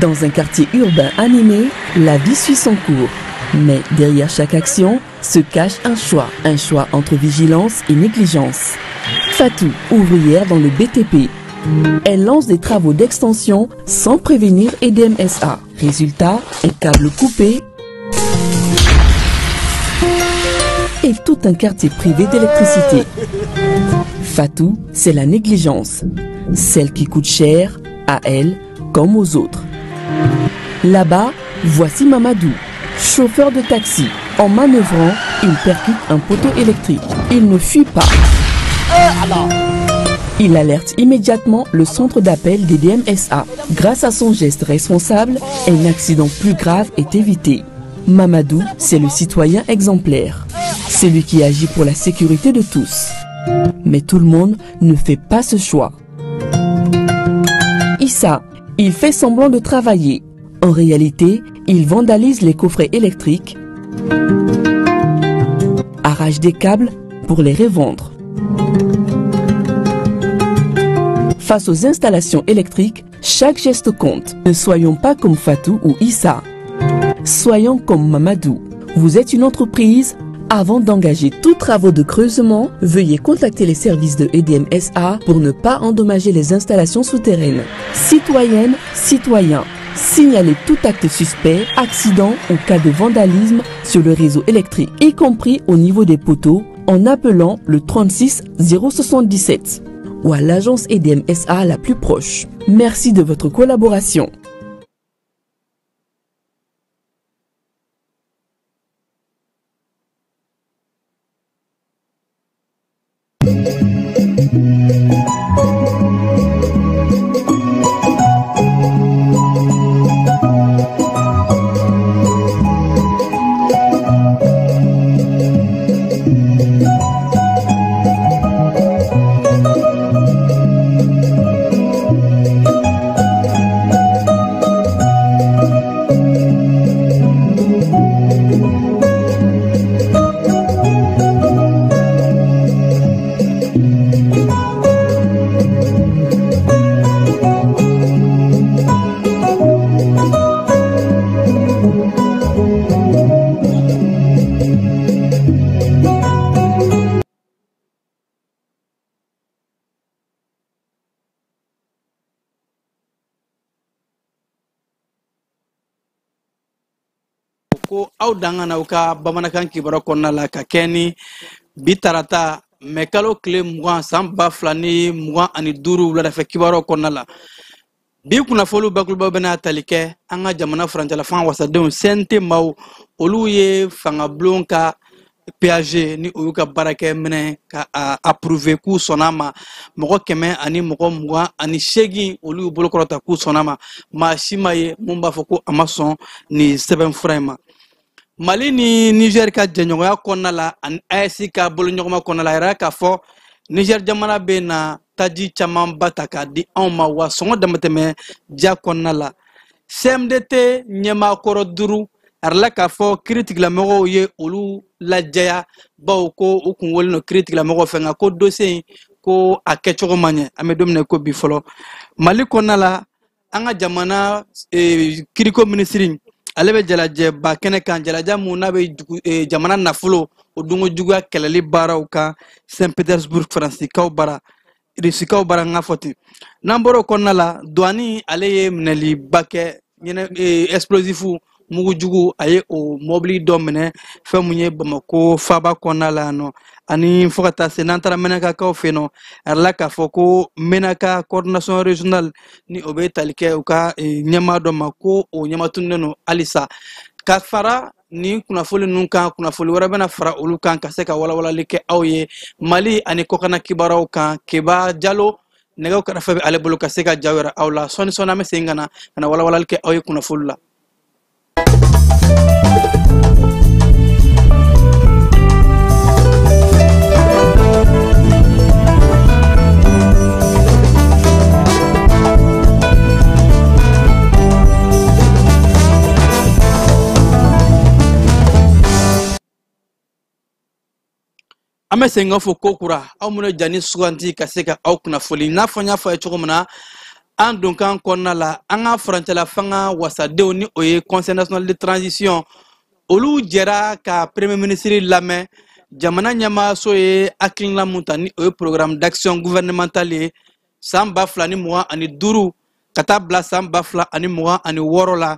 Dans un quartier urbain animé, la vie suit son cours. Mais derrière chaque action se cache un choix entre vigilance et négligence. Fatou, ouvrière dans le BTP. Elle lance des travaux d'extension sans prévenir EDMSA. Résultat, un câble coupé et tout un quartier privé d'électricité. Fatou, c'est la négligence, celle qui coûte cher à elle comme aux autres. Là-bas, voici Mamadou, chauffeur de taxi. En manœuvrant, il percute un poteau électrique. Il ne fuit pas. Il alerte immédiatement le centre d'appel des DMSA. Grâce à son geste responsable, un accident plus grave est évité. Mamadou, c'est le citoyen exemplaire. C'est lui qui agit pour la sécurité de tous. Mais tout le monde ne fait pas ce choix. Issa, il fait semblant de travailler. En réalité, il vandalise les coffrets électriques, arrache des câbles pour les revendre. Face aux installations électriques, chaque geste compte. Ne soyons pas comme Fatou ou Issa. Soyons comme Mamadou. Vous êtes une entreprise? Avant d'engager tous travaux de creusement, veuillez contacter les services de EDMSA pour ne pas endommager les installations souterraines. Citoyennes, citoyens, signalez tout acte suspect, accident ou cas de vandalisme sur le réseau électrique, y compris au niveau des poteaux, en appelant le 36 077 ou à l'agence EDMSA la plus proche. Merci de votre collaboration. ko aw danga na uka bamanakan kibaro konna la ka keni bitarata mekalo kle mwa samba flani mwa ani duru wala fa kibaro konna la bi kuna folu bakul babana talike anga jamana franja la fan wasadon sente maw olu ye fanga blonka PAG ni uyuka barake mene ka approuver ku sonama moko keme ani moko mwa ani shegi olu bolokorota ku sonama ma shimaye mumba foko amason ni 7 frame Mali ni Niger ka jenyoya konna la an ASC ka bolonyoma konna la era ka fo Niger jamana be na taji chaman bataka di anma wa songo damateme ja konna la CMDT nyema koro duru arla ka fo critique la mego ye olu la jaya baw ko ukun wolno critique la mego fenga ko dossier ko akecho manye amedomne ko bi folo Mali konna la anga jamana kiriko ministry alebe jalaje ba kene kan jalaja mu na be jamana nafulo odungo juga kelali bara uka Saint Petersburg France kaw bara risikaw bara ngafoti namboro konna la douani aleye mneli bake nyene explosifu mugu jugu aye o mobili domine femunye bamako faba konna la no ani fokata senantara menaka kaw feno arla ka foko menaka coordination régionale ni obe talike uka nyama domako o nyama tunno alisa kafara ni kuna foli nunka kuna foli warabena fara ulukan kaseka wala wala like awye Mali ani kokana kibaraw kan keba jalo nega ko rafa ale bolo kaseka jawera awla soni sona me sengana na wala wala like awye kuna fulla ame senga fo kokura aw mun jani suganti kaseka aw kuna foli na fanya fa chogomna an donkan kɔnɔna la an ka furancɛla fanga wasadenw ni o ye conseil national de transition olu jɛra ka premier ministre lamɛn jamana ɲɛmaaso ye hakilina mun ta ni o ye programme d'action gouvernementale ye san 2025 ka taa bila san 2026 la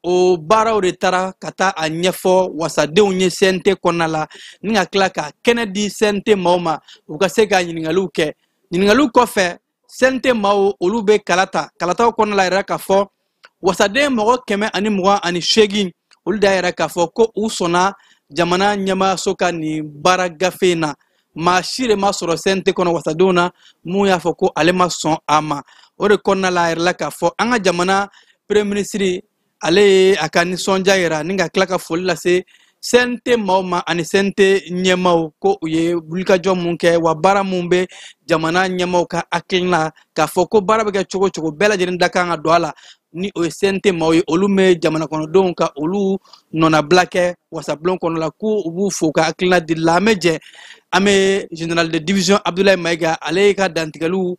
o baaraw de taara ka taa a ɲɛfɔ wasadenw ye CNT kɔnɔna la ni ka tila ka kɛnɛ di CNT maaw ma u ka se ka ɲininkaliw kɛ ɲininkaliw kɔfɛ CNT maaw olu bɛ kalataw kɔnɔna la yɛrɛ k'a fɔ wasaden mɔgɔ 128 olu da yɛrɛ k'a fɔ ko u sɔnna jamana ɲɛmaaso ka nin baara gafe in na maa si de ma sɔrɔ CNT kɔnɔ wasadenw na mun y'a fɔ ko ale ma sɔn a ma o de kɔnɔna la yɛrɛ la k'a fɔ an ka jamana premier ministre ale ye a ka nisɔndiya yira ni ka tila ka foli lase CNT maaw ma ani CNT ɲɛmaaw ko u ye wulikajɔ mun kɛ wa baara mun bɛ jamana ɲɛmaaw ka hakilina k'a fɔ ko baara bɛ kɛ cogo cogo bɛɛ lajɛlen da kan ka don a la ni o ye CNT maaw ye olu bɛ jamana kɔnɔdenw ka olu nɔnabila kɛ wasabulon kɔnɔ la ko u b'u fo ka hakilina di la an bɛ jɛ an bɛ général de division Abdoulaye Mayiga ale ka dantigɛliw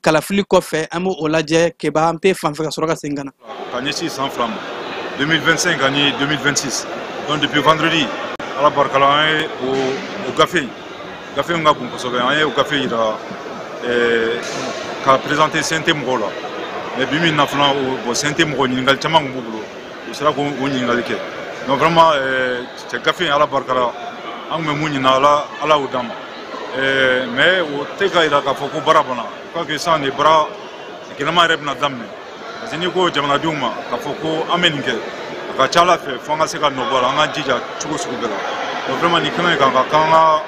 kalafili kɔfɛ an b'o lajɛ keba an tɛ fanfɛ ka sɔrɔ ka segin ka na. Ka ɲɛsin san fila ma 2025 ani 2026 donc depuis vendredi ala barika la an ye o gafe in ka bon kosɛbɛ an ye o gafe yira ka présenter CNT mɔgɔw la mais bi min na fana bon CNT mɔgɔ ɲininkali caman kun b'u bolo u sera k'o ɲininkali kɛ donc vraiment cɛ gafe in ala barika la an kun bɛ mun ɲini ala y'o d'an ma mais o tɛ ka yira k'a fɔ ko baara banna je crois que sisan de baara gɛlɛman yɛrɛ bɛna daminɛ parce que n'i ko jamanadenw ma k'a fɔ ko an bɛ nin kɛ a ka ca ala fɛ fo an ka se ka nɔ bɔ a la an k'an jija cogo sugu bɛɛ la donc vraiment nin kɛnɛ in kan ka kan an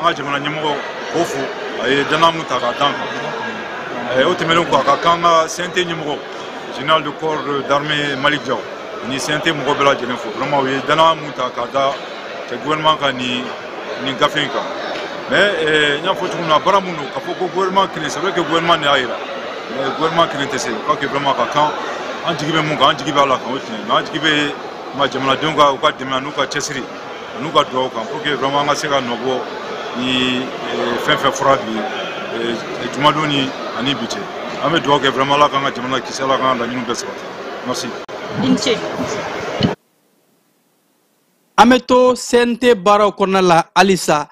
ka jamana ɲɛmɔgɔ k'o fo a ye danaya mun ta k'a d'an kan o tɛmɛnen kɔ a ka kan an ka CNT ɲɛmɔgɔ général de corps d'armée Malick Diaw ani CNT mɔgɔ bɛɛ lajɛlen fo vraiment u ye danaya mun ta k'a da cɛ gouvernement kan nin gafe in kan mais n y'a fɔ cogo min na baara mun don k'a fɔ ko gouvernement kelen c'est vrai que gouvernement de y'a yira mais gouvernement kelen tɛ se je crois que vraiment ka kan an jigi bɛ mun kan an jigi bɛ ala kan o tiɲɛ mais an jigi bɛ jamanadenw ka u ka dɛmɛ n'u ka cɛsiri n'u ka dugawu kan pour que vraiment an ka se ka nɔ bɔ ni fɛn fɛn fɔra bi jumadon ni ani bi cɛ an bɛ dugawu kɛ vraiment ala k'an ka jamana kisi ala k'an ka laɲiniw bɛɛ sabati merci. an bɛ to CNT baaraw kɔnɔna la halisa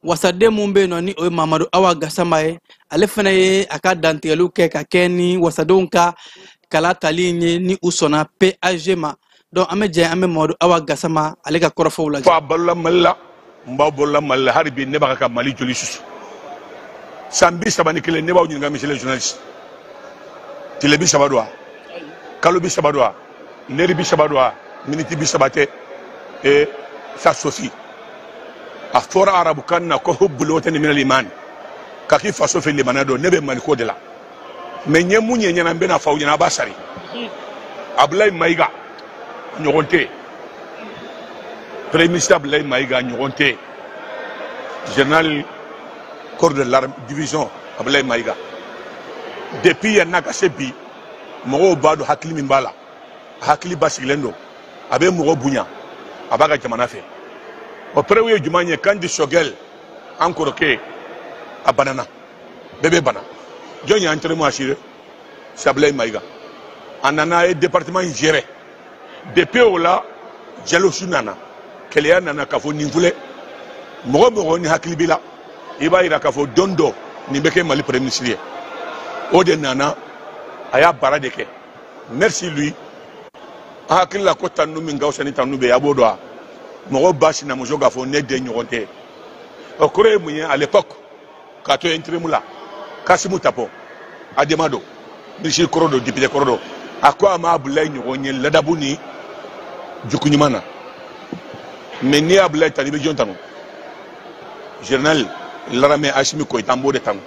wasaden mun bɛ yen nɔ ni o ye Mamadu Awa Gasama ye ale fana ye a ka dantigɛliw kɛ ka kɛ ni wasadenw ka kala tali ye ni u sɔnna PAG ma donc an bɛ jɛ an bɛ Mamadu Awa Gasama ale ka kɔrɔfɔw lajɛ. Fa balola Mali la n b'aw balola Mali la hali bi ne b'a ka Mali joli susu san 31 ne b'aw ɲininka monsieur le journaliste tile 30 don wa kalo 30 don wa neri 30 don wa miniti 30 tɛ sa sofi a fɔra arabukan na ko hubbul watani min al-iman ka k'i faso fɛ limaniya dɔn ne bɛ Mali ko de la mais n ye mun ye ɲɛna n bɛna fɔ aw ɲɛna a b'a sari Abdoulaye Mayiga ɲɔgɔn tɛ premier ministre Abdoulaye Mayiga ɲɔgɔn tɛ général corps de l'armée division Abdoulaye Mayiga depuis yan n'a ka se bi mɔgɔw b'a dɔn hakili min b'a la hakili basigilen don a bɛ mɔgɔ bonya a b'a ka jamana fɛ o preuve ye jumɛn ye Kandi Sogɛl an kɔrɔkɛ a banana bɛɛ bɛ bana jɔn ye entraînement assuré c'est Abdoulaye Mayiga a nana a ye département in gérer depuis o la jalosi nana kɛlɛya nana k'a fɔ nin filɛ mɔgɔ mɔgɔ ni hakili b'i la i b'a yira k'a fɔ don dɔ nin bɛ kɛ Mali premier ministre ye o de nana a y'a baara de kɛ merci lui an hakili la ko tanu min ka fisa ni tanu bɛ ye a b'o dɔn wa mɔgɔ ba sinamuso k'a fɔ ne den ɲɔgɔn tɛ o kɔrɔ ye mun ye à l'époque k'a to intérim la Kasimu Tapo Adema don ministre kɔrɔ don député kɔrɔ don a ko a ma Abdoulaye ɲɔgɔn ye ladabu ni juku ɲuman na mais n'i ye Abdoulaye ta n'i bɛ jɔn tanu général Laramɛ Asimi Koyita an b'o de tanu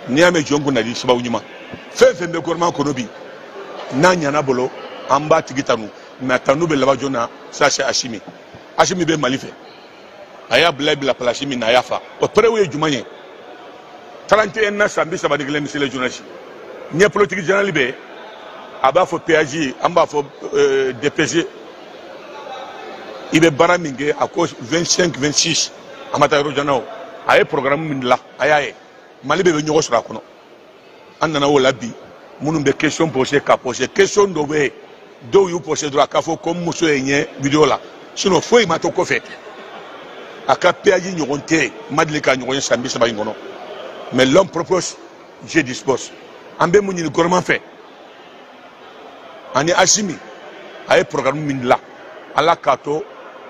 n'i y'a mɛn jɔn kun na di sababu ɲuman fɛn fɛn bɛ gouvernement kɔnɔ bi n'a ɲana bolo an b'a tigi tanu mais a tanu bɛ laban joona na ça c'est Asimi bɛ Mali fɛ a y'a bila place min na a y'a fa o preuve ye jumɛn ye 31 na san 31 monsieur le journaliste n ye politique générale bɛ a b'a fɔ PAG an b'a fɔ DPG i bɛ baara min kɛ a ko 25 26 a ma taa yɔrɔ jan na o a ye programme min dilan a y'a ye Mali bɛɛ bɛ ɲɔgɔn sɔrɔ a kɔnɔ an nana o la bi minnu bɛ question posé ka posé question dɔ bɛ dɔw y'u posé dɔrɔn k'a fɔ ko muso ye ɲɛ vidéo la sinon foyi ma to kɔfɛ a ka péage ɲɔgɔn tɛ ma deli ka ɲɔgɔn ye san 30 in kɔnɔ mais l'homme propose je dispose an bɛ mun ɲini gouvernement fɛ ani Assimi a ye programme min dilan ala k'a to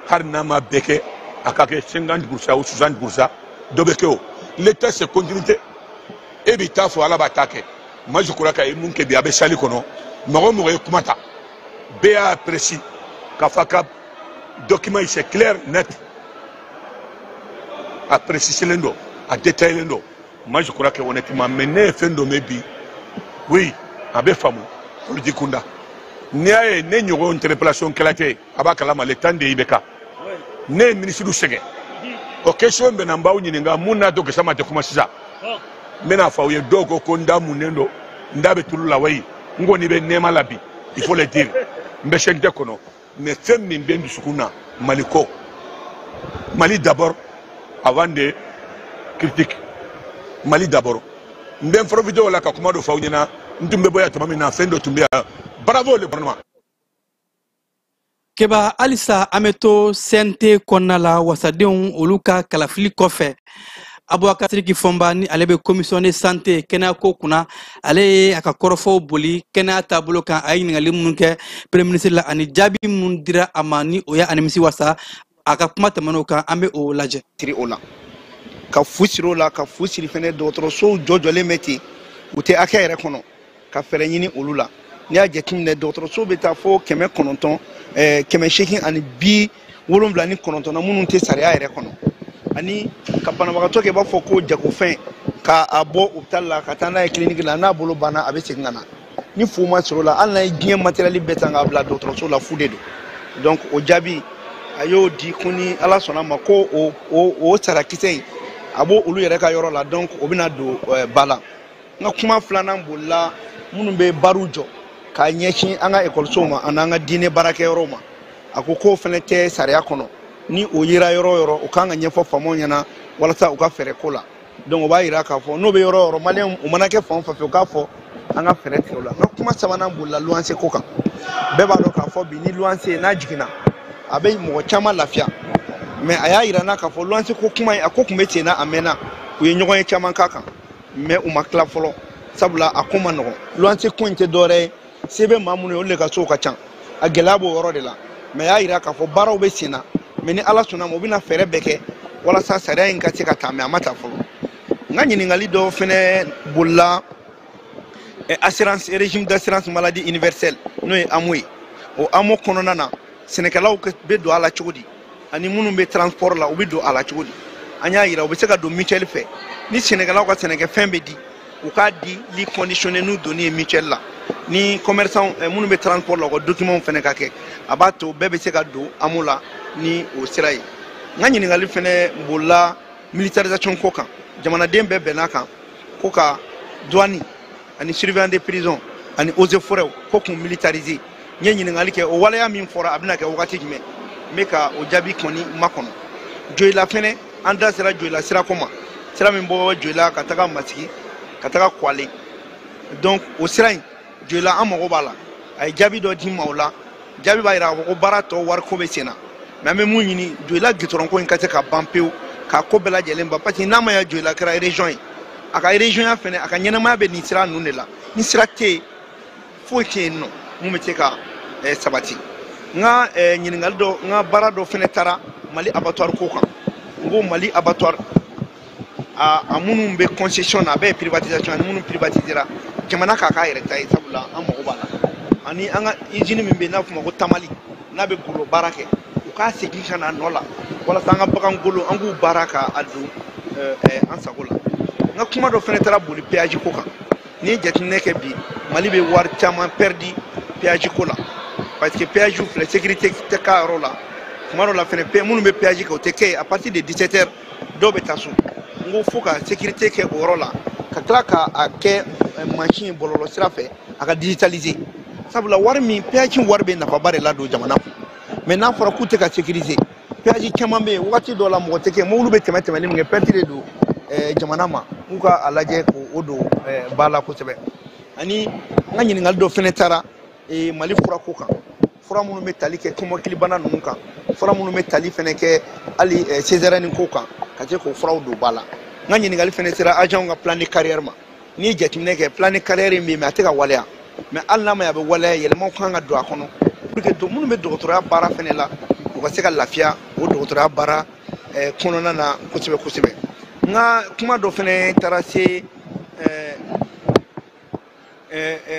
hali n'a ma bɛɛ kɛ a ka kɛ 50% ou 60% dɔ bɛ kɛ o l'état c'est continuité e b'i ta fɔ ala b'a ta kɛ moi je crois k'a ye mun kɛ bi a bɛ sali kɔnɔ mɔgɔ o mɔgɔ ye kuma ta bɛɛ y'a apprécié k'a fɔ a ka document c'est clair net a précisé don a détaillé don moi je crois que honnêtement mais ne ye fɛn dɔ mɛn bi oui a bɛ faamu politique kunda n'i y'a ye ne ɲɔgɔn interpellation kɛla tɛ a b'a kalama le temps de IBK ne ye ministre sɛgɛn o question bɛ na n b'aw ɲininka mun n'a to Gassama tɛ kuma sisan n bɛna fɔ aw ye dɔw ko n da munnen don n da bɛ tulu la wayi n kɔni bɛ nɛɛma la bi il faut le dire n bɛ chaîne tɛ kɔnɔ mais fɛn min bɛ n dusukun na Mali ko Mali d'abord avant de critique Mali d'abord n bɛ n profité o la ka kuma dɔ fɔ aw ɲɛna n tun bɛ bɔ yan tuma min na fɛn dɔ tun bɛ yan bravo le gouvernement. Keba alisa ameto sente kɔnɔna la wasadenw olu ka kalafili kɔfɛ Aboubacar Sidiki Fɔnba ni ale bɛ commissionner santé kɛnɛya ko kunna ale ye a ka kɔrɔfɔw boli kɛnɛya taabolo kan a ye ɲininkali minnu kɛ premier ministre la ani jaabi minnu dira a ma ni o ye a nimisi wasa a ka kuma tɛmɛn'o kan an bɛ o lajɛ. Tiri o la ka fu siri o la ka fu siri fɛnɛ dɔgɔtɔrɔsow jɔjɔlen bɛ ten u tɛ hakɛ yɛrɛ kɔnɔ ka fɛɛrɛ ɲini olu la n'i y'a jateminɛ dɔgɔtɔrɔso bɛ taa fɔ 900 800 ani 79 na minnu tɛ sariya yɛrɛ kɔnɔ ani ka banabagatɔ kɛ b'a fɔ ko jagofɛn k'a bɔ hôpital la ka taa n'a ye clinique la n'a bolo banna a bɛ segin ka na ni fu ma sɔrɔ o la hali n'a ye diɲɛ matériel bɛɛ ta k'a bila dɔgɔtɔrɔso la fu de don donc o jaabi a y'o di ko ni ala sɔnna ma ko o sarakisɛ in a b'o olu yɛrɛ ka yɔrɔ la donc o bɛna don ba la n ka kuma filanan bolila minnu bɛ barow jɔ k'a ɲɛsin an ka ekɔlisow ma ani an ka diinɛ baarakɛyɔrɔw ma a ko k'o fana tɛ sariya kɔnɔ ni o yera yɔrɔ o yɔrɔ o kan ka ɲɛfɔ faamaw ɲɛna walasa u ka fɛɛrɛ ko la donc o b'a yira k'a fɔ n'o bɛ yɔrɔ o yɔrɔ maliyɛnw u mana kɛ fan o fan fɛ u k'a fɔ an ka fɛɛrɛ tigɛ o la n ka kuma sabanan bolila luwanse ko kan bɛɛ b'a dɔn k'a fɔ bi ni luwanse n'a jiginna a bɛ mɔgɔ caman lafiya mais a y'a yira n na k'a fɔ luwanse ko kuma in a ko tun bɛ ten na a mɛnna u ye ɲɔgɔn ye caman k'a kan mais u ma tila fɔlɔ sabula a ko ma nɔgɔn luwanse ko in tɛ dɔwɛrɛ ye se bɛ maa minnu ye olu de ka sow ka ca a gɛlɛya b'o yɔrɔ de la mais a y'a yira k'a fɔ baaraw bɛ sen na mais ni ala sɔnna ma u bɛna fɛɛrɛ bɛɛ kɛ walasa sariya in ka se ka taa mais a ma taa fɔlɔ n ka ɲininkali dɔ fɛnɛ bolila assurance régime d'assurance maladie universelle n'o ye AMO ye o AMO kɔnɔna na sɛnɛkɛlaw bɛ don a la cogo di ani minnu bɛ transport la u bɛ don a la cogo di an y'a yira u bɛ se ka don mutuelle fɛ ni sɛnɛkɛlaw ka sɛnɛkɛfɛn bɛ di u k'a di li conditionné n'u donni ye mutuelle la ni commerçant minnu bɛ transport la u ka document fɛnɛ ka kɛ a b'a to bɛɛ bɛ se ka don AMO la ni o sira ye n ka ɲininkali fɛnɛ bolila militarisation ko kan jamanaden bɛɛ bɛnna kan ko ka douane ani surveillant de prison ani eaux et forêts ko k'u militariser n ye ɲininkali kɛ o waleya min fɔra a bɛna kɛ wagati jumɛn n bɛ ka o jaabi kɔni makɔnɔ joyila fɛnɛ an da sera joyila sira ko ma sira min bɔ joyila ka taga masigi ka taga kwale donc o sira in joyila an mago b'a la a ye jaabi dɔ di ma o la jaabi b'a yira k'a fɔ ko baara tɔ wariko bɛ sen na mais an bɛ mun ɲini joyila gitɔrɔnko in ka se ka ban pewu k'a ko bɛɛ lajɛlen ban parce que n'a ma ya joyila kɛra région ye a ka région ya fɛnɛ a ka ɲɛnamaya bɛ nin sira ninnu de la ni sira tɛ yen foyi tɛ yen nɔ mun bɛ se ka sabati n ka ɲininkali dɔ n ka baara dɔ fɛnɛ taara Mali abattoir ko kan n ko Mali abattoir a minnu bɛ concession na a bɛɛ ye privatisation ani minnu privatisera jamana k'a k'a yɛrɛ ta ye sabula an mago b'a la ani an ka usine min bɛ yen n'a fɔ ma ko Tamali n'a bɛ golo baara kɛ u k'a segin ka na nɔ la walasa an ka bagan golo an k'u baara k'a don an sago la n ka kuma dɔ fɛnɛ taara boli péage ko kan n'i ye jateminɛ kɛ bi Mali bɛ wari caman perdi péage ko la parce que péage filɛ sécurité tɛ k'a yɔrɔ la kuma dɔ la fɛnɛ minnu bɛ péage kɛ o tɛ kɛ à partir de 17 heures dɔw bɛ taa so n ko fo ka sécurité kɛ o yɔrɔ la ka tila k'a kɛ machine bɔlɔlɔ sira fɛ a ka digitaliser sabula wari min péage wari bɛ nafaba de ladon jamana kun mais n'a fɔra k'u tɛ ka sécuriser péage caman bɛ yen wagati dɔ la mɔgɔ tɛ kɛ mobili bɛ tɛmɛ ni min kɛ perte de don jamana ma u ka a lajɛ k'o don ba la kosɛbɛ ani n ka ɲininkali dɔ fɛnɛ taara Mali furako kan fura minnu bɛ tali kɛ kɔmɔkili bana ninnu kan fura minnu bɛ tali fɛnɛ kɛ hali césarienne ko kan ka se k'o furaw don ba la n ka ɲininkali fɛnɛ sera agent ka plan de carrière ma n'i ye jateminɛ kɛ plan de carrière in bɛ yen mais a tɛ ka waleya mais hali n'a ma ɲɛ a bɛ waleya yɛlɛmaw kan ka don a kɔnɔ pour que minnu bɛ dɔgɔtɔrɔya baara fɛnɛ la u ka se ka lafiya o dɔgɔtɔrɔya baara kɔnɔna na kosɛbɛ kosɛbɛ n ka kuma dɔ fɛnɛ taara se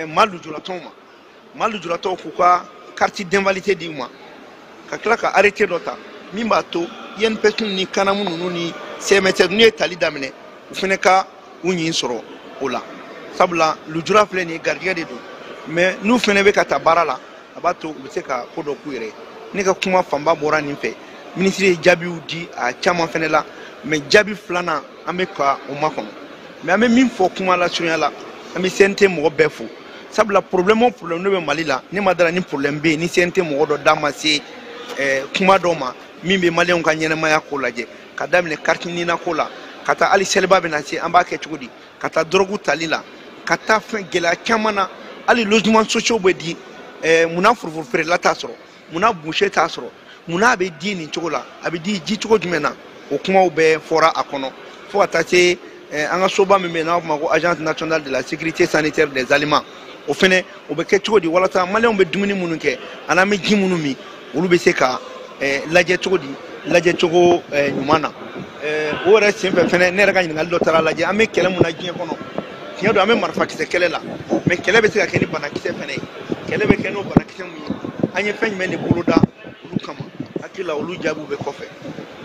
maa lujuratɔw ma maa lujuratɔw k'u ka carte d'invalidité di u ma ka tila ka arrêté dɔ ta min b'a to INPS ni kanamu ninnu ni CMS n'u ye tali daminɛ u fɛnɛ ka u ɲin sɔrɔ o la sabula lujura filɛ nin ye garijɛgɛ de don mais n'u fɛnɛ bɛ ka taa baara la a b'a to u bɛ se ka ko dɔ k'u yɛrɛ ne ka kuma fanba bɔra nin fɛ ministre ye jaabiw di a caman fɛnɛ la mais jaabi filanan an bɛ ka o makɔnɔ mais an bɛ min fɔ kuma la surunya la an bɛ CNT mɔgɔ bɛɛ fo sabula problème o problème ne bɛ Mali la ne ma dara ni problème bɛ yen ni CNT mɔgɔ dɔ da ma se kuma dɔ ma min bɛ maliyɛnw ka ɲɛnɛmaya ko lajɛ ka daminɛ carte nina ko la ka taa hali seliba bɛ na se an b'a kɛ cogo di ka taa drogue tali la ka taa fɛn gɛlɛya caman na hali logement sociaux bɛ di munna furufuru feerela t'a sɔrɔ munna boucher t'a sɔrɔ munna a bɛ di nin cogo la a bɛ di ji cogo jumɛn na o kumaw bɛɛ fɔra a kɔnɔ fo ka taa se an ka soba min bɛ yen n'a b'a fɔ ma ko agence nationale de la sécurité sanitaire des aliments o fɛnɛ o bɛ kɛ cogo di walasa maliyɛnw bɛ dumuni minnu kɛ ani an bɛ ji minnu min olu bɛ se ka lajɛ cogo di lajɛ cogo ɲuman na o yɛrɛ senfɛ fɛnɛ ne yɛrɛ ka ɲininkali dɔ taara lajɛ an bɛ kɛlɛ mun na diɲɛ kɔnɔ tiɲɛ don an bɛ marifakisɛ kɛlɛ la mais kɛlɛ bɛ se ka kɛ ni banakisɛ fɛnɛ ye kɛlɛ bɛ kɛ n'o banakisɛ mun ye an ye fɛn jumɛn de boloda olu kama hakili la olu jaabiw bɛ kɔfɛ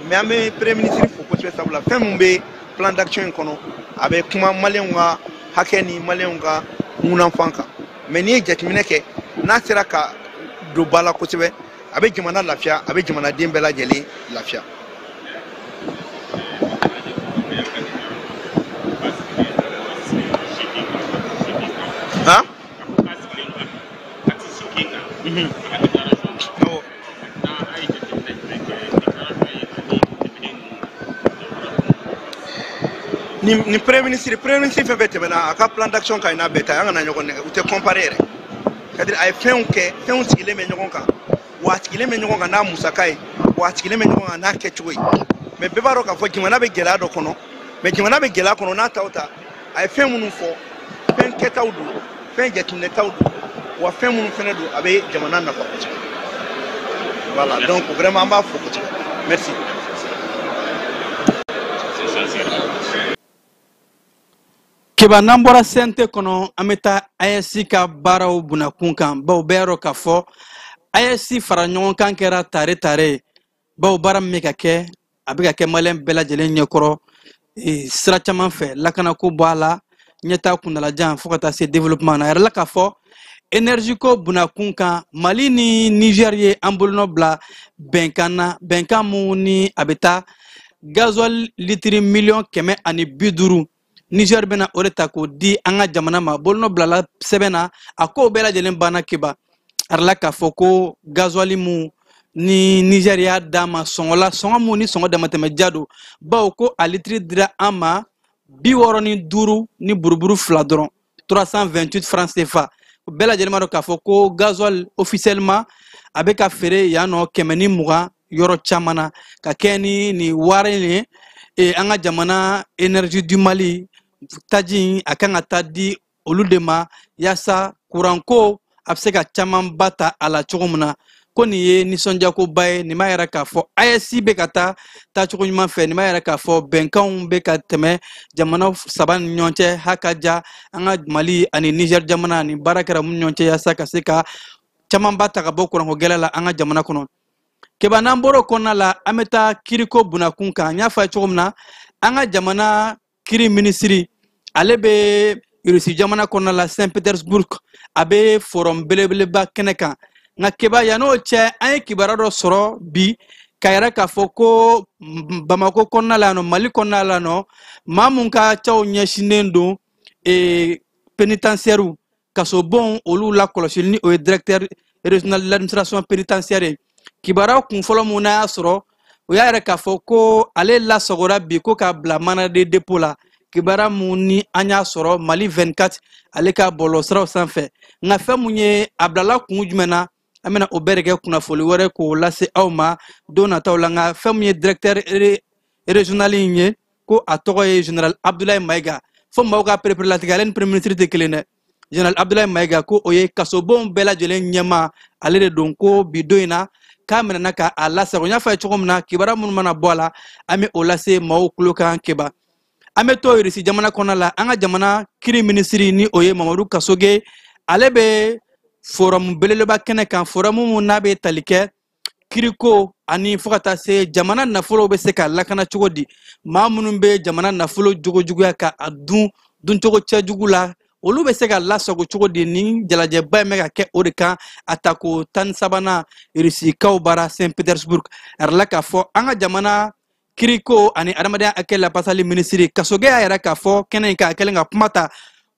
mais an bɛ premier ministre fo kosɛbɛ sabula fɛn mun bɛ plan d'action in kɔnɔ a bɛ kuma maliyɛnw ka hakɛ ni maliyɛnw ka ŋunanfan kan mais n'i ye jateminɛ kɛ n'a sera ka don ba la kosɛbɛ a bɛ jamana lafiya a bɛ jamanaden bɛɛ lajɛlen lafiya. Han? Ni premier ministre fɛn fɛn tɛmɛna a ka plan d'action ka ɲi n'a bɛɛ ta an kana ɲɔgɔn nɛgɛ u tɛ comparer yɛrɛ c'est-à-dire a ye fɛnw kɛ fɛnw sigilen bɛ ɲɔgɔn kan wa a sigilen bɛ ɲɔgɔn kan n'a musaka ye wa a sigilen bɛ ɲɔgɔn kan n'a kɛcogo ye mais bɛɛ b'a dɔn k'a fɔ jamana bɛ gɛlɛya dɔ kɔnɔ mais jamana bɛ gɛlɛya kɔnɔ n'a ta o ta a ye fɛn minnu fɔ fɛn kɛtaw don fɛn jateminɛtaw don wa fɛn minnu fɛnɛ don a bɛ jamana nafa kosɛbɛ voilà donc vraiment an b'a fo kosɛbɛ merci. Kiba n'an bɔra CNT kɔnɔ an bɛ taa AES ka baaraw bunakun kan bawo bɛɛ yɔrɔ k'a fɔ AES fara ɲɔgɔn kan kɛra tare tare bawo baara min bɛ ka kɛ a bɛ ka kɛ maliyɛn bɛɛ lajɛlen ɲɛkɔrɔ sira caman fɛ lakanako bɔ a la ɲɛtaa kuntalajan fo ka taa se développement na a yɛrɛ la k'a fɔ énergie ko bunakun kan Mali ni Niger ye an bolonɔ bila bɛnkan na bɛnkan mun ni a bɛ taa gasoil litiri 150 Niger bena o de ta k'o di an ka jamana ma bolonɔ bilala sɛbɛn na a kow bɛɛ lajɛlen banna Kiba a yɛrɛ la k'a fɔ ko gasoil mun ni Niger y'a d'a ma sɔngɔ la sɔngɔ mun ni sɔngɔ damatɛmɛja don bawo ko a litiri dira an ma 65 ni buruburu 2 dɔrɔn 328 francs CFA bɛɛ lajɛlen b'a dɔn k'a fɔ ko gasoil officiellement a bɛ ka feere yan nɔ 120 yɔrɔ caman na ka kɛ ni wari ye an ka jamana énergie du Mali taji a kan ka taa di olu de ma yaasa kuranko a bɛ se ka caman ba ta a la cogo min na ko nin ye nisɔndiyakoba ye nin b'a yɛrɛ k'a fɔ AES bɛ ka taa cogo ɲuman fɛ nin b'a yɛrɛ k'a fɔ bɛnkanw bɛ ka tɛmɛ jamana saba ni ɲɔgɔn cɛ ha ka ja an ka Mali ani Niger jamana ani baara kɛra mun ɲɔgɔn cɛ yaasa ka se ka caman ba ta ka bɔ kuranko gɛlɛ la an ka jamana kɔnɔ. Kiba n'an bɔra o kɔnɔna la an bɛ taa kiriko bunakun kan n y'a fɔ a ye cogo min na an ka jamana kiri minisiri ale bɛ Russie jamana kɔnɔna la Saint Petersburg a bɛ forum belebeleba kɛnɛ kan nka Kiba yan'o cɛ an ye kibaruya dɔ sɔrɔ bi ka yɛrɛ k'a fɔ ko Bamako kɔnɔna la yan nɔ Mali kɔnɔna la yan nɔ maa mun ka caw ɲɛsinnen don pénitentiaire kasobon olu la kɔlɔsili ni o ye directeur régional de l'administration pénitentiaire kibaruya kun fɔlɔ mun n'a y'a sɔrɔ o y'a yɛrɛ k'a fɔ ko ale lasagora bi ko k'a bila mana de dépôt la kibara muni anya soro Mali 24 ale ka bolosra sanfɛ nga fɛ mun ye Abdallah kun jumɛna amena oberge kuna foli wɛrɛ ko lase aw ma don nataw la nga fɛ mun ye directeur régional ye ko a tɔgɔ ye général Abdoulaye Maïga fo maaw ka préprelatigɛ ale ni premier ministre tɛ kelen dɛ général Abdoulaye Maïga ko o ye kasobon bɛɛ lajɛlen ɲɛma ale de don ko bi don in na k'a minɛna ka a lasago n y'a fɔ ye cogo min na kibara minnu mana bɔ a la an bɛ o lase maaw tulo kan keba an bɛ to Irisi jamana kɔnɔ la an ka jamana kiri minisiri ni o ye Mamadu Kasoge ale bɛ forum belebeleba kɛnɛ kan forum mun n'a bɛ tali kɛ kiriko ani fo ka taa se jamana nafolo bɛ se ka lakana cogo di maa minnu bɛ jamana nafolo jogojuguya ka a duncogo cɛjugu la olu bɛ se ka lasago cogo di ni jalajɛba in bɛ ka kɛ o de kan a ta ko 13nan Irisikaw bara Saint Petersburg arala k'a fɔ an ka jamana kiriko ani adamadenya akɛ lapasali minisiri Kasoge y'a yɛrɛ k'a fɔ kɛnɛ in kan a kɛlen ka kuma ta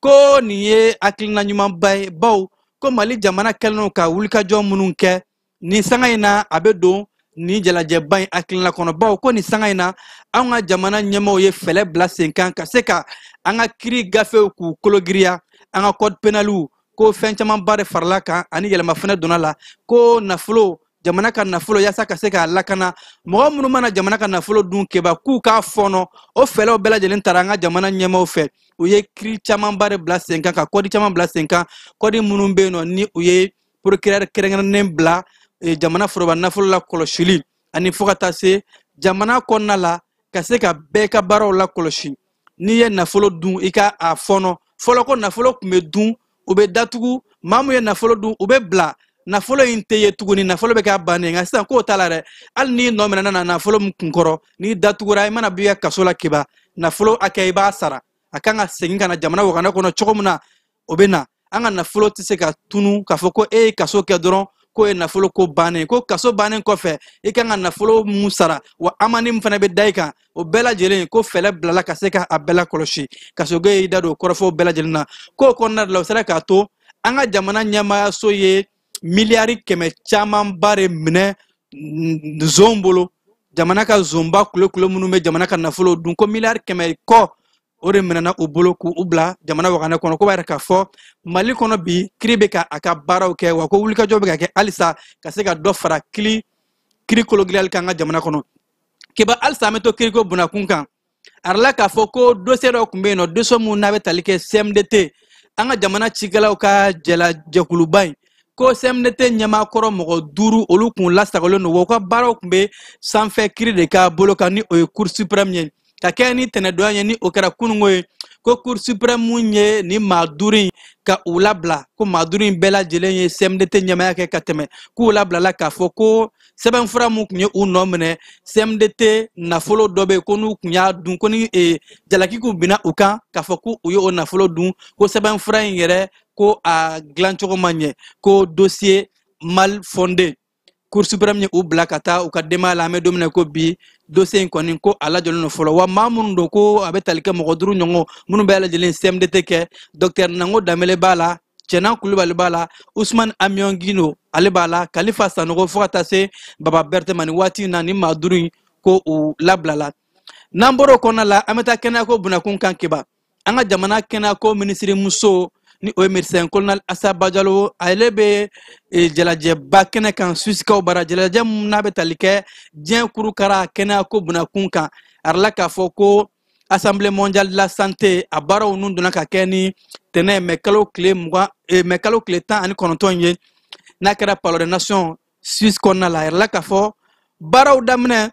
ko nin ye hakilina ɲumanba ye baw ko Mali jamana kɛlen don ka wulikajɔ minnu kɛ ni sanga in na a bɛ don ni jalajɛba in hakilina kɔnɔ baw ko ni sanga in na an ka jamana ɲɛmaaw ye fɛlɛ bila sen kan ka se ka an ka kiri gafew k'u kologiriya an ka code pénaliw ko fɛn camanba de farala kan ani yɛlɛma fɛnɛ donna la ko nafolo jamana ka nafolo yaasa ka se k'a lakana mɔgɔ minnu mana jamana ka nafolo dun keba k'u k'a fɔnɔ o fɛlɛw bɛɛ lajɛlen taara an ka jamana ɲɛmaaw fɛ u ye kiri camanba de bila sen kan ka kɔdi caman bila sen kan kɔdi minnu bɛ yen nɔ ni u ye procureur kɛrɛnkɛrɛnnen bila jamana foroba nafolo la kɔlɔsili ani fo ka taa se jamana kɔnɔna la ka se ka bɛɛ ka baaraw la kɔlɔsi n'i ye nafolo dun i ka a fɔnɔ fɔlɔ ko nafolo tun bɛ dun u bɛ datugu maa mun ye nafolo dun u bɛ bila nafolo in tɛ ye tuguni nafolo bɛ k'a bannen nka sisan k'o t'a la dɛ hali n'i nɔ minɛ na nafolo min kun kɔrɔ n'i datugura i mana b'i ka kaso la kiba nafolo hakɛ i b'a sara a kan ka segin ka na jamana wakana kɔnɔ cogo min na o bɛ na an ka nafolo tɛ se ka tunu k'a fɔ ko e ye kaso kɛ dɔrɔn ko ye nafolo ko bannen ko kaso bannen kɔfɛ i kan ka nafolo mun sara wa amani min fana bɛ da i kan o bɛɛ lajɛlen ko fɛlɛ bilala ka se ka a bɛɛ lakɔlɔsi Kasoge y'i da don o kɔrɔfɔw bɛɛ lajɛlen na k'o kɔnɔna de la o sera k'a to an ka jamana ɲɛmaayaso ye miliyari 100 camanba de minɛ zon bolo jamana ka zonba kulo minnu bɛ jamana ka nafolo dun ko miliyari 100 kɔ o de minɛna u bolo k'u bila jamana wakana kɔnɔ ko b'a yɛrɛ k'a fɔ Mali kɔnɔ bi kiri bɛ ka a ka baaraw kɛ wa ko wulikajɔ bɛ ka kɛ halisa ka se ka dɔ fara kiri kologilali kan an ka jamana kɔnɔ keba halisa an bɛ to kiriko bunakun kan arala k'a fɔ ko dossier dɔ tun bɛ yen nɔ dossier mun n'a bɛ tali kɛ CMDT an ka jamana cikɛlaw ka jɛkuluba in ko CMDT ɲɛmaakɔrɔ mɔgɔ 5 olu kun lasagolen don wa u ka baaraw tun bɛ sanfɛ kiri de ka bolo kan ni o ye Cour suprême ye ka kɛ ni tɛnɛdɔn ye ni o kɛra kunungo ye ko Cour suprême mun ye ni maa 5 ka u labila ko maa 5 bɛɛ lajɛlen ye CMDT ɲɛmaaya kɛ ka tɛmɛ k'u labilala k'a fɔ ko sɛbɛnfura mun kun ye u nɔ minɛ CMDT nafolo dɔ bɛ ko n'u kun y'a dun ko ni jalaki kun binna u kan k'a fɔ ko u ye o nafolo dun ko sɛbɛnfura in yɛrɛ ko a dilancogo ma ɲɛ ko dossier mal fondé Cour suprême ye u bila ka taa u ka denbaya la an bɛ don min na ko bi dossier in kɔni ko a lajɔlen don fɔlɔ wa maa minnu don ko a bɛ tali kɛ mɔgɔ 5 ɲɔgɔn minnu bɛɛ lajɛlen CMDT kɛ Dr Nango Danbele b'a la Cɛna Kulibali b'a la Ousmane Amion Gino ale b'a la Kalifa Sanogo fo ka taa se Baba Bertema ni waati in na ni maa 5 in ko u labilala n'an bɔra o kɔnɔna la an bɛ taa kɛnɛyako bunakun kan kiba an ka jamana kɛnɛyako minisiri muso ni o ye médecin colonel Assa Bajalo ale bɛ jalajɛba kɛnɛ kan Suissekaw bara jalajɛ mun n'a bɛ tali kɛ diɲɛ kurukara kɛnɛyako bunakun kan arala k'a fɔ ko Assemblée mondiale de la santé a baaraw nun donna ka kɛ ni tɛnɛ mɛ kalo tile 19 ye n'a kɛra Palais des Nations Suisse kɔnɔna la arala k'a fɔ baaraw daminɛ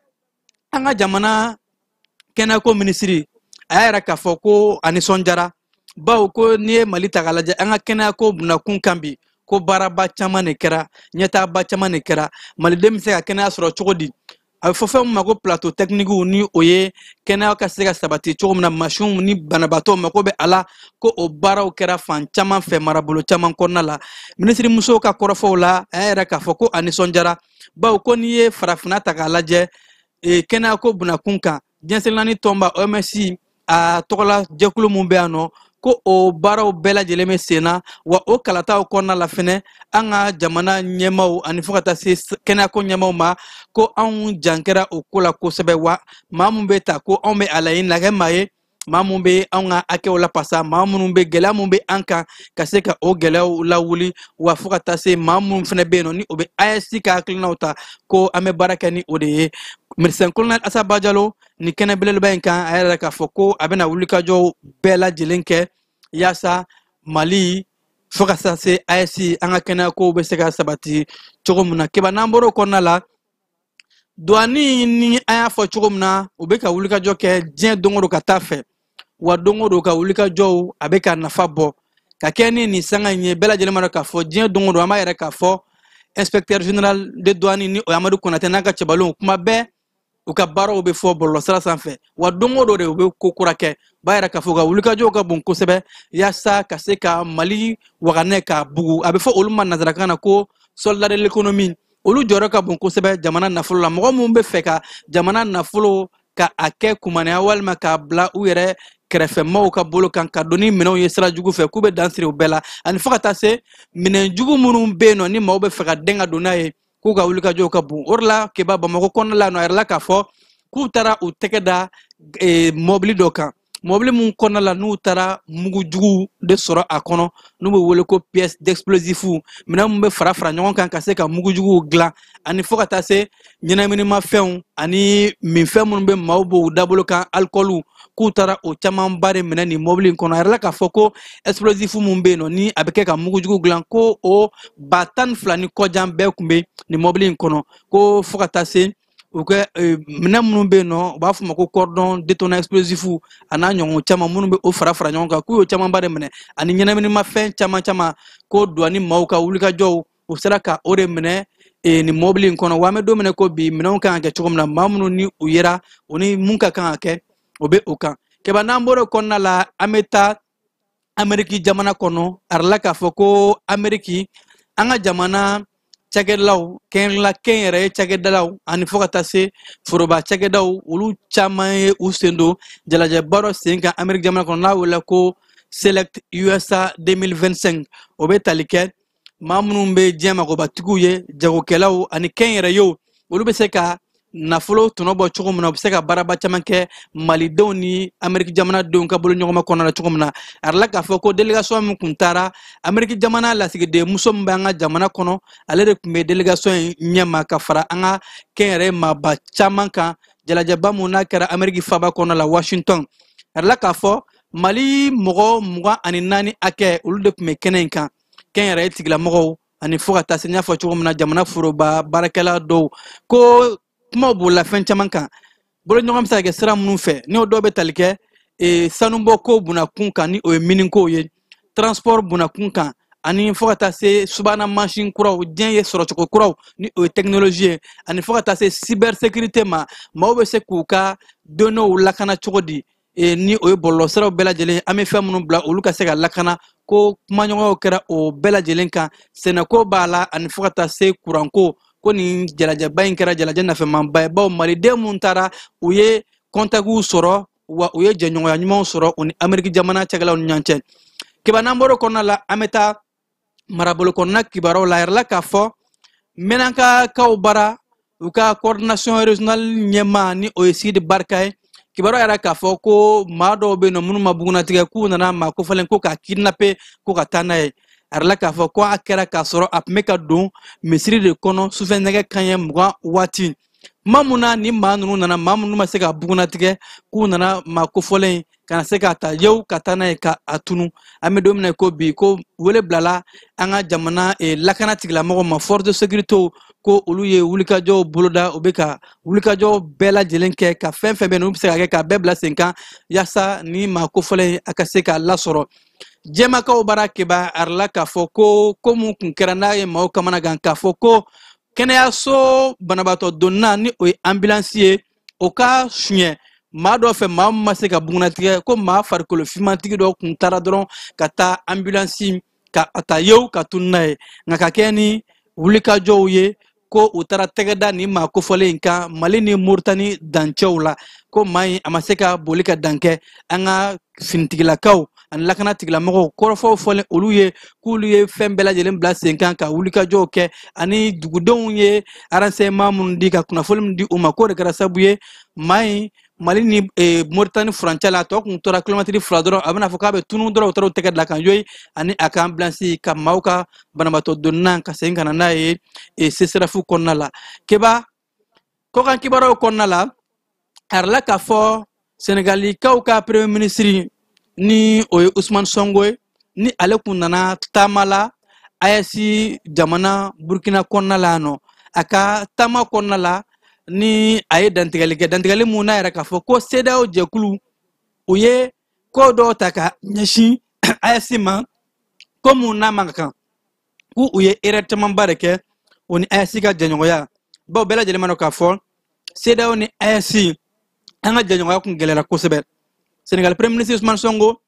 an ka jamana kɛnɛyako minisiri a y'a yɛrɛ k'a fɔ ko a nisɔndiyara bawo ko n'i ye Mali ta k'a lajɛ an ka kɛnɛyako bunakun kan bi ko baaraba caman de kɛra ɲɛtaaba caman de kɛra maliden bɛ se ka kɛnɛya sɔrɔ cogo di a bɛ fɔ fɛn min ma ko plateau technique ni o ye kɛnɛya ka se ka sabati cogo min na machine ni banabaatɔw mako bɛ a la ko o baaraw kɛra fan caman fɛ marabolo caman kɔnɔna la minisiri musow ka kɔrɔfɔw la a y'a yɛrɛ k'a fɔ ko a nisɔndiyara bawo ko n'i ye farafinna ta k'a lajɛ kɛnɛyako bunakun kan diɲɛsɛnnaani tɔnba OMS a tɔgɔla jɛkulu mun bɛ yan nɔ ko o baaraw bɛɛ lajɛlen bɛ sen na wa o kalataw kɔnɔna la fɛnɛ an ka jamana ɲɛmaaw ani fo ka taa se kɛnɛyako ɲɛmaaw ma ko anw jan kɛra o ko la kosɛbɛ wa maa mun bɛ ta ko anw bɛ a laɲini na kɛ maa ye maa mun be anw ka hakɛw la pasa maa minnu be gɛlɛya mun be an kan ka se ka o gɛlɛyaw lawuli wa fo ka taa se maa minnu fɛnɛ be yen nɔ ni o be AES ka hakilinaw ta ko an be baara kɛ ni o de ye médecin colonel Asaba Jalo ni kɛnɛ belebeleba in kan a yɛrɛ k'a fɔ ko a bɛna wulikajɔw bɛɛ lajɛlen kɛ yaasa Mali fo ka taa se AES an ka kɛnɛya kow be se ka sabati cogo min na keba n'an bɔr'o kɔnɔna la douane ni an y'a fɔ cogo min na u be ka wulikajɔ kɛ diɲɛ don o don ka taa fɛ wa don o don ka wulikajɔw a be ka nafa bɔ ka kɛ ni nin sanga in ye bɛɛ lajɛlen ma dɔn k'a fɔ diɲɛ don o don an b'a yɛrɛ k'a fɔ inspecteur général de douane ni o ye Amadu Konate n'a ka cɛbalenw kuma bɛɛ u ka baaraw be fɔ bɔlɔlɔsira sanfɛ wa don o don de u be ko kura kɛ b'a yɛrɛ k'a fɔ ka wulikajɔw ka bon kosɛbɛ yaasa ka se ka Mali waganɛ k'a bugu a be fɔ olu ma nazarakan na ko soldat de l'économie olu jɔyɔrɔ ka bon kosɛbɛ jamana nafolo la mɔgɔ mun be fɛ ka jamana nafolo ka a kɛ kumanaya walima k'a bila u yɛrɛ kɛrɛfɛmaw ka bolo kan ka don ni minɛnw ye sira jugu fɛ k'u be dan siri u bɛɛ la ani fo ka taa se minɛn jugu minnu be yen nɔ ni maaw be fɛ ka den ka don n'a ye k'u ka wulikajɔw ka bon o de la keba Bamakɔ kɔnɔna la nɔ a yɛrɛ la k'a fɔ k'u taara u tɛgɛ da mɔbili dɔ kan mɔbili mun kɔnɔna la n'u taara mugu jugu de sɔrɔ a kɔnɔ n'u be wele ko pièce d'explosif minɛn mun be fara fara ɲɔgɔn kan ka se ka mugu juguw dilan ani fo ka taa se ɲɛnaminimafɛnw ani minfɛn minnu be maaw b'u dabolo kan alcool k'u taara o camanba de minɛ nin mɔbili in kɔnɔ a yɛrɛ la k'a fɔ ko explosif mun be yen nɔ ni a be kɛ ka mugu jugu dilan ko o 12 ni kɔjan bɛɛ kun be nin mɔbili in kɔnɔ ko fo ka taa se u ka minɛn minnu be yen nɔ u b'a fɔ ma ko cordon détonant explosif a n'a ɲɔgɔn caman minnu be o fara fara ɲɔgɔn kan k'u y'o camanba de minɛ ani ɲɛnaminimafɛn caman caman ko douane maaw ka wulikajɔw u sera ka o de minɛ nin mɔbili in kɔnɔ wa an be don minɛ ko bi minɛnw kan ka kɛ cogo min na maa minnu ni u yera o ni mun ka kan ka kɛ o be o kan keba n'an bɔr'o kɔnɔna la an be taa Amérique jamana kɔnɔ a yɛrɛ la k'a fɔ ko Amérique an ka jamana cakɛdalaw kɛnyɛrɛye cakɛdalaw ani fo ka taa se foroba cakɛdaw olu caman ye u sen don jalajɛba dɔ sen kan Amérique jamana kɔnɔ n'a wele ko Select USA 2025 o be tali kɛ maa minnu be diɲɛ magobatigiw ye jagokɛlaw ani kɛnyɛrɛyew olu be se ka nafolo tɔnɔ bɔ cogo min na u be se ka baaraba caman kɛ malidenw ni Amérique jamanadenw ka bolo ɲɔgɔnma kɔnɔna la cogo min na a yɛrɛ la k'a fɔ ko délégation min kun taara Amérique jamana lasigiden muso min bɛ an ka jamana kɔnɔ ale de kun be délégation in ɲɛma ka fara an ka kɛnyɛrɛye maaba caman kan jalajɛba mun n'a kɛra Amérique faba kɔnɔ la Washington a yɛrɛ la k'a fɔ Mali mɔgɔ 24 hakɛ olu de kun be kɛnɛ in kan kɛnyɛrɛye tigilamɔgɔw ani fo ka taa se n y'a fɔ cogo min na jamana foroba baarakɛla dɔw ko kumaw b'o la fɛn caman kan bolo ɲɔgɔn bɛ se ka kɛ sira minnu fɛ ni o dɔw bɛ tali kɛ sanubɔ ko bunakun kan ni o ye miniko ye transport bunakun kan ani fo ka taa se subahana mansin kuraw diɲɛ ye sɔrɔcogo kuraw ni o ye technologie ye ani fo ka taa se cybersécurité ma maaw bɛ se k'u ka données lakana cogo di ni o ye bɔlɔlɔsiraw bɛɛ lajɛlen an bɛ fɛn minnu bila olu ka se ka lakana ko kumaɲɔgɔnw kɛra o bɛɛ lajɛlen kan sɛnɛko b'a la ani fo ka taa se kuranko ko nin jalajɛba in kɛra jalajɛ nafɛmanba ye bawo maliden mun taara u ye kɔntakiw sɔrɔ wa u ye jɛɲɔgɔnya ɲumanw sɔrɔ u ni Amérique jamana cɛkɛlaw ni ɲɔgɔn cɛ kiba n'an bɔr'o kɔnɔna la an bɛ taa marabolo kɔnɔna kibaruyaw la a yɛrɛ la k'a fɔ Menankaw bara u ka coordination régionale ɲɛmaa ni o ye Sidi Barika ye kibaruya yɛrɛ k'a fɔ ko maa dɔw bɛ yen nɔ minnu ma bugunatigɛ k'u nana maa kofɔlen ko k'a kidnappé ko ka taa n'a ye a yɛrɛ la k'a fɔ ko a kɛra k'a sɔrɔ a tun bɛ ka don misiri de kɔnɔ sufɛ nɛgɛ kanɲɛ 20 waati kuma mun na ni maa ninnu nana maa minnu ma se ka bugunatigɛ k'u nana maa kofɔlen kana se ka taa yewu ka taa n'a ye ka a tunu an bɛ don min na ko bi ko wele bilala an ka jamana lakana tigilamɔgɔw ma force de sécurité ko olu ye wulikajɔw boloda u bɛ ka wulikajɔ bɛɛ lajɛlen kɛ ka fɛn fɛn bɛ yen nɔ u bɛ se ka kɛ k'a bɛɛ bila sen kan yaasa ni maa kofɔlen a ka se k'a lasɔrɔ jɛmakaw bara keba arla k'a fɔ ko mun kun kɛra n'a ye maaw kamana gan k'a fɔ ko kɛnɛyaso banabaatɔ donna ni o ye ambulance ye o ka suɲɛ maa dɔ fɛ maa min ma se ka bugunatigɛ ko maa farikolo fimantigi dɔ kun taara dɔrɔn ka taa ambulance ka a ta yewu ka tunu n'a ye nka ka kɛ ni wulikajɔw ye ko u taara tɛgɛ da ni maa kofɔlen in kan Mali ni Moritani dancɛw la ko maa in a ma se ka boli ka dan kɛ an ka finitigilakaw ani lakana tigilamɔgɔw kɔrɔfɔw fɔlen olu ye k'olu ye fɛn bɛɛ lajɛlen bila sen kan ka wulikajɔw kɛ ani dugudenw ye renseignement minnu di ka kunnafoni min di u ma k'o de kɛra sababu ye maa in Mali ni Mauritanie frontière la to kun tora kilomètre fila dɔrɔn a bɛna fɔ k'a bɛ tunu dɔrɔn o taara o tɛgɛ dilan kan yoyi ani a ka ambulance ka maaw ka banabaatɔ donnan ka segin ka na n'a ye CSRF kɔnɔna la keba kɔkan kibaruyaw kɔnɔna la a yirala k'a fɔ Sénégalikaw ka premier ministre ni o ye Ousmane Sonko ye ni ale kun nana taama la AES jamana Burkina kɔnɔna la yan nɔ a ka taama kɔnɔna la ni a ye dantigɛli kɛ dantigɛli mun n'a yɛrɛ k'a fɔ ko CEDEAO jɛkulu u ye ko dɔw ta ka ɲɛsin AES ma ko mun n'a man kan ko u ye erreur camanba de kɛ o ni AES ka jɛɲɔgɔnya bawo bɛɛ lajɛlen ma dɔn k'a fɔ CEDEAO ni AES an ka jɛɲɔgɔnya kun gɛlɛyara kosɛbɛ Sénégal premier ministre Ousmane Sonko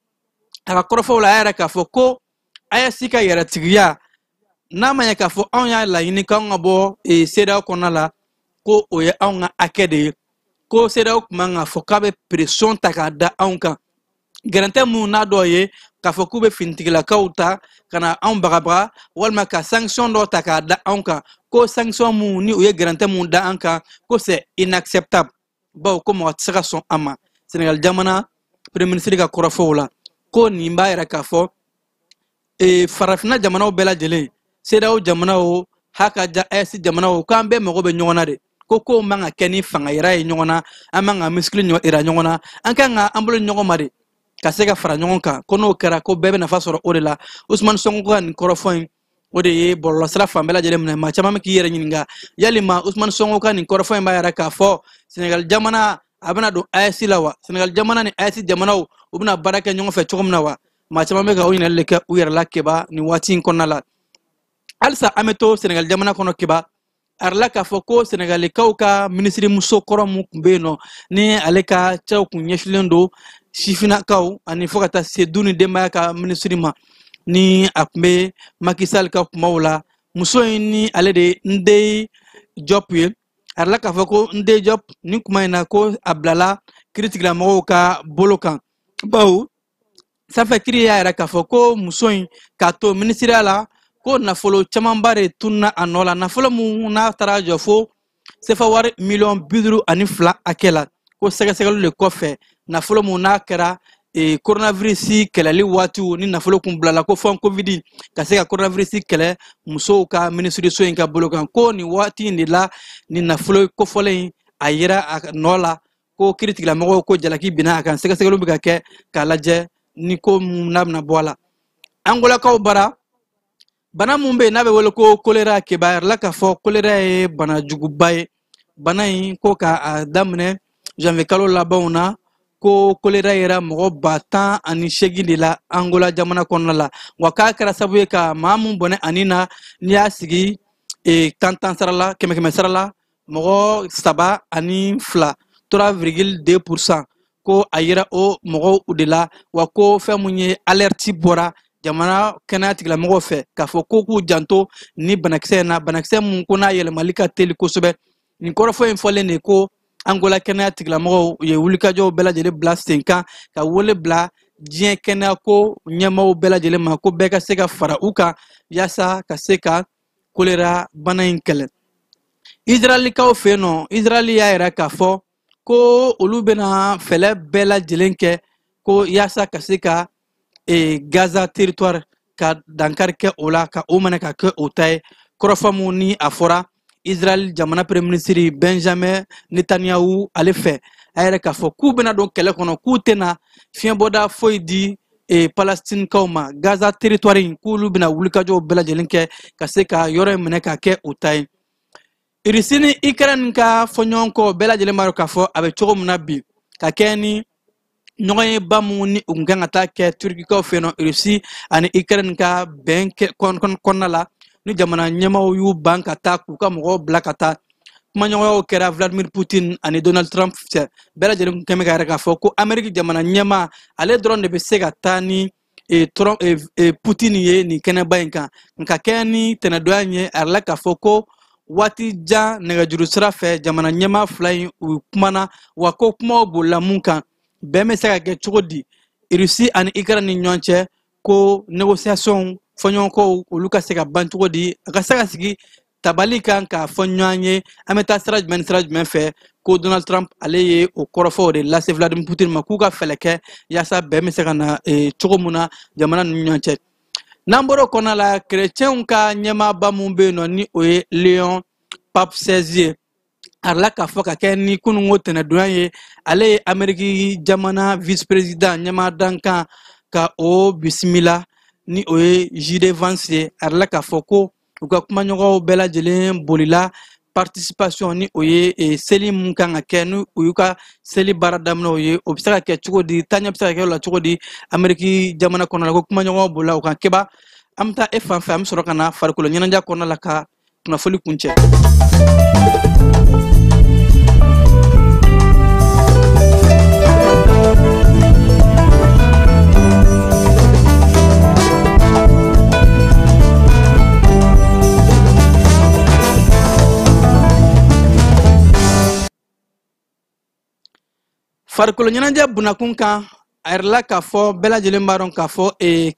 a ka kɔrɔfɔw la a yɛrɛ k'a fɔ ko AES ka yɛrɛtigiya n'a ma ɲɛ k'a fɔ anw y'a laɲini k'anw ka bɔ CEDEAO kɔnɔna la ko o ye anw ka hakɛ de ye ko CEDEAO kun man ka fɔ k'a bɛ pression ta k'a da anw kan gɛrɛntɛ mun n'a dɔ ye k'a fɔ k'u bɛ finitigilakaw ta ka na anw bagabaga walima ka sanction dɔ ta k'a da anw kan ko sanction mun ni u ye gɛrɛntɛ mun da an kan ko c'est inacceptable bawo ko mɔgɔ tɛ se ka sɔn a ma Sénégal jamana premier ministre ka kɔrɔfɔw la ko nin b'a yɛrɛ k'a fɔ farafinna jamanaw bɛɛ lajɛlen CEDEAO jamanaw hakaja AES jamanaw k'an bɛɛ mago bɛ ɲɔgɔn na de ko man ka kɛ ni fanga yira ye ɲɔgɔn na an man ka misikili yira ɲɔgɔn na an kan ka an bolo ɲɔgɔn ma de ka se ka fara ɲɔgɔn kan ko n'o kɛra ko bɛɛ bɛ nafa sɔrɔ o de la Ousmane Sonko ka nin kɔrɔfɔ in o de ye bɔlɔlɔsira fan bɛɛ lajɛlen minɛ maa caman bɛ k'i yɛrɛ ɲininka yalima Ousmane Sonko ka nin kɔrɔfɔ in b'a yɛrɛ k'a fɔ Sénégal jamana a bɛna don AES la wa Sénégal jamana ni AES jamanaw u bɛna baara kɛ ɲɔgɔn fɛ cogo min na wa maa caman bɛ ka o ɲininkali de kɛ u yɛrɛ la keba nin waati in kɔnɔna la halisa an bɛ to Sénégal jamana kɔnɔ keba a yirala k'a fɔ ko Sénégalikaw ka minisiri muso kɔrɔ mun tun bɛ yen nɔ ni ale ka cɛw kun ɲɛsilen don sifinnakaw ani fo ka taa se du ni denbaya ka minisiri ma ni a tun bɛ Macky Sall ka kumaw la muso in ni ale de ye Ndeye Diop ye a yirala k'a fɔ ko Ndeye Diop nin kuma in na ko a bilala kiiri tigilamɔgɔw ka bolo kan bawo sanfɛ kiiri y'a yɛrɛ k'a fɔ ko muso in k'a to minisiriya la ko nafolo camanba de tununa a nɔ la nafolo mun n'a taara jɔ fo sefa wari miliyɔn 52 hakɛ la ko sɛgɛsɛgɛliw de kɔfɛ nafolo mun n'a kɛra coronavirus kɛlɛli waatiw ni nafolo kun bilala ko fɔ covid ka se ka coronavirus kɛlɛ musow ka minisiriso in ka bolo kan ko nin waati in de la nin nafolo kofɔlen a yera a nɔ la ko kiiri tigilamɔgɔw ko jalaki binna a kan sɛgɛsɛgɛliw bɛ ka kɛ k'a lajɛ ni ko mun n'a bɛna bɔ a la angolakaw bara bana mun bɛ yen n'a bɛ wele ko choléra keba a yirala k'a fɔ choléra ye bana juguba ye bana in ko k'a daminɛ janvier kalo labanw na ko choléra yera mɔgɔ 108 de la Angola jamana kɔnɔna la wa k'a kɛra sababu ye ka maa mun bɔnɛ ani na n'i y'a sigi tan sara la kɛmɛ sara la mɔgɔ 32 3,2% ko a yera o mɔgɔw de la wa ko fɛn mun ye alerte bɔra jamana kɛnɛya tigilamɔgɔw fɛ k'a fɔ ko k'u janto ni banakisɛ in na banakisɛ mun ko n'a yɛlɛmali ka teli kosɛbɛ nin kɔrɔfɔ in fɔlen de ko Angola kɛnɛya tigilamɔgɔw ye wulikajɔw bɛɛ lajɛlen bila sen kan ka wele bila diɲɛ kɛnɛya ko ɲɛmaaw bɛɛ lajɛlen ma ko bɛɛ ka se ka fara u kan yaasa ka se ka choléra bana in kɛlɛ Israɛlikaw fɛ yen nɔ Israɛl y'a yira k'a fɔ ko olu bɛna fɛlɛ bɛɛ lajɛlen kɛ ko yaasa ka se ka Gaza territoire ka dankari kɛ o la ka o minɛ ka kɛ o ta ye kɔrɔfɔ mun ni a fɔra Israël jamana premier ministre Benjamin Netanyahu ale fɛ a yɛrɛ k'a fɔ k'u bɛna don kɛlɛ kɔnɔ k'u tɛna fiɲɛbɔda foyi di Palestinikaw ma Gaza territoire in k'olu bɛna wulikajɔw bɛɛ lajɛlen kɛ ka se ka yɔrɔ in minɛ ka kɛ o ta ye Russie ni Ukraine ka fɔɲɔgɔnkɔ bɛɛ lajɛlen b'a dɔn k'a fɔ a bɛ cogo min na bi ka kɛ ni ɲɔgɔn ye ba mun ni u kan ka taa kɛ Turkikaw fɛ yen nɔ Russie ani Ukraine ka bɛn kɔnɔna la ni jamana ɲɛmaaw y'u ban ka taa k'u ka mɔgɔw bila ka taa kumaɲɔgɔnyaw kɛra Vladimir Putin ani Donald Trump cɛ bɛɛ lajɛlen kɛmɛ ka yɛrɛ k'a fɔ ko Amérique jamana ɲɛmaa ale dɔrɔn de bɛ se ka taa ni Putin ye nin kɛnɛba in kan nka kɛ ni tɛnɛdɔnya ye a yɛrɛ k'a fɔ ko waati jan nɛgɛjuru sira fɛ jamana ɲɛmaa fila in u kumana wa ko kumaw bolila mun kan bɛn bɛ se ka kɛ cogo di Russie ani Ukraine ni ɲɔgɔn cɛ ko négociation fɔɲɔgɔnkɔw olu ka se ka ban cogo di a ka se ka sigi tabali kan k'a fɔ ɲɔgɔn ye an bɛ taa sira jumɛn ni sira jumɛn fɛ ko Donald Trump ale ye o kɔrɔfɔw de lase Vladimir Putin ma k'u ka fɛlɛ kɛ yaasa bɛn bɛ se ka na cogo mun na jamana ninnu ɲɔgɔn cɛ. N'an bɔra o kɔnɔna la kerecɛnw ka ɲɛmaaba mun bɛ yen nɔ ni o ye Léon Pape XVI ye arala k'a fɔ ka kɛ ni kununko tɛnɛdonya ye ale ye Amérique jamana vice président ɲɛmaadankan ka o bisimila ni o ye J.D. Vance ye arala k'a fɔ ko u ka kumaɲɔgɔnw bɛɛ lajɛlen bolila participation ni o ye seli mun kan ka kɛ ni u y'u ka seli baara daminɛ o ye o bɛ se ka kɛ cogo di taɲɛ bɛ se ka kɛ o la cogo di Amérique jamana kɔnɔna la ko kumaɲɔgɔnw bolila u kan kɛba an bɛ taa e fan fɛ an bɛ sɔrɔ ka na farikolo ɲɛnajɛ kɔnɔna la ka kunnafoni kuncɛ. Farikolo ɲɛnajɛ bunakun kan a yɛrɛla k'a fɔ bɛɛ lajɛlen b'a dɔn k'a fɔ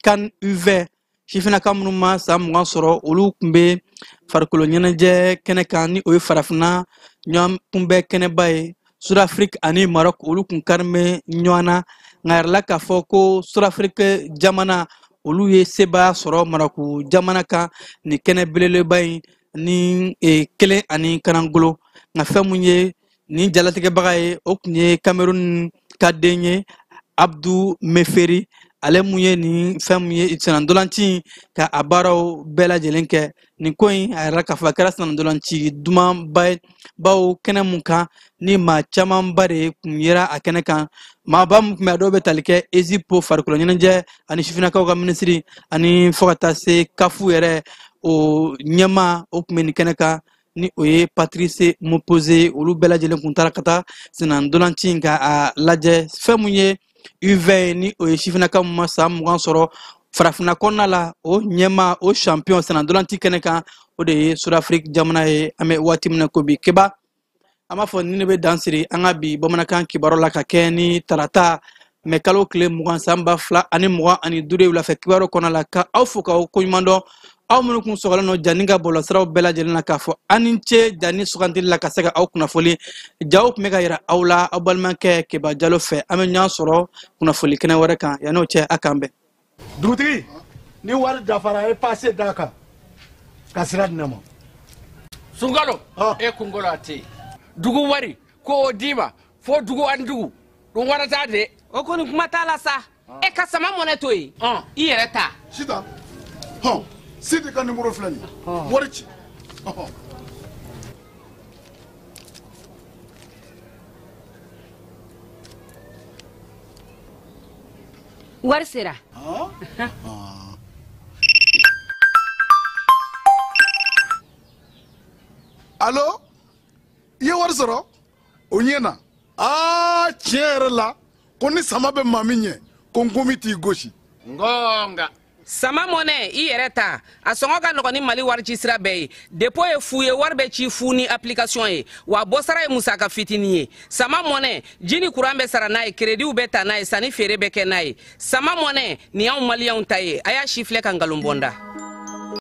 CAN U20 sifinnaka minnu ma san 20 sɔrɔ olu tun bɛ farikolo ɲɛnajɛ kɛnɛ kan ni o ye farafinna ɲɔgɔn kunbɛn kɛnɛba ye Sud-Afrique ani Maroc olu tun kari bɛ ɲɔgɔn na nka a yɛrɛla k'a fɔ ko Sud-Afrique jamana olu ye sebaya sɔrɔ Maroc jamana kan ni kɛnɛ belebeleba in ni 1 ani kanangolo nka fɛn mun ye ni jalatigɛbaga ye o tun ye Cameroun ka den ye Abdou Meferi ale mun ye ni fɛn mun ye senandolanci ka a baaraw bɛɛ lajɛlen kɛ nin ko in a yɛrɛ k'a fɔ a kɛra senandolanci dumanba ye bawo kɛnɛ mun kan ni maa camanba de kun yera a kɛnɛ kan maaba mun tun bɛ a dɔw bɛ tali kɛ Ezipo farikolo ɲɛnajɛ ani sifinnakaw ka minisiri ani fo ka taa se kafu yɛrɛ o ɲɛma o tun bɛ nin kɛnɛ kan ni o ye Patrice Mopose olu bɛɛ lajɛlen kun taara ka taa senandolanci ka a lajɛ fɛn mun ye U20 ni o ye sifinnaka mun ma san 20 sɔrɔ farafinna kɔnɔna la o ɲɛma o champion senandolanci kɛnɛ kan o de ye Sud-Afrique jamana ye an bɛ waati min na ko bi keba an b'a fɔ ni ne bɛ dan siri an ka bi bamanankan kibaru la ka kɛ ni tarata mɛ kalo tile 20 san 2025 wulafɛ kibaru kɔnɔna la ka aw fo k'aw koɲuman dɔn aw minnu kun sɔgɔlen don jani ka bɔlɔsiraw bɛɛ lajɛlen na k'a fɔ an ni ce jani sugantili la ka se ka aw kunnafoni jaw tun bɛ ka yira aw la aw balimakɛ Keba Jalo fɛ an bɛ ɲɔgɔn sɔrɔ kunnafoni kɛnɛ wɛrɛ kan yan'o cɛ a k'an bɛn. Dugutigi ni wari dafara e passe d'a kan ka sira di ne ma. Sunkalo e kunkolo a tɛ yen dugu wari ko o d'i ma fo dugu ani dugu dun wari t'a de. o kɔni kuma t'a la sa e ka sama mɔnɛ to yen i yɛrɛ ta. Sita Sidi ka numéro filɛ nin ye wari ci. wari sera. Allo i ye wari sɔrɔ o ɲɛna tiɲɛ yɛrɛ la ko ni sama bɛ maa min ɲɛ ko n komi t'i gosi. Ngonga. sama mɔnɛ i yɛrɛ ta a sɔngɔ ka nɔgɔn ni Mali wari ci sira bɛɛ ye dépôt ye fu ye wari bɛ ci fu ni application ye wa bɔsara ye musaka fitinin ye sama mɔnɛ ji ni courant bɛ sara n'a ye crédit bɛ ta n'a ye sanni feere bɛ kɛ n'a ye sama mɔnɛ nin y'anw maliyɛnw ta ye a y'a si filɛ ka nkalon bɔ n da.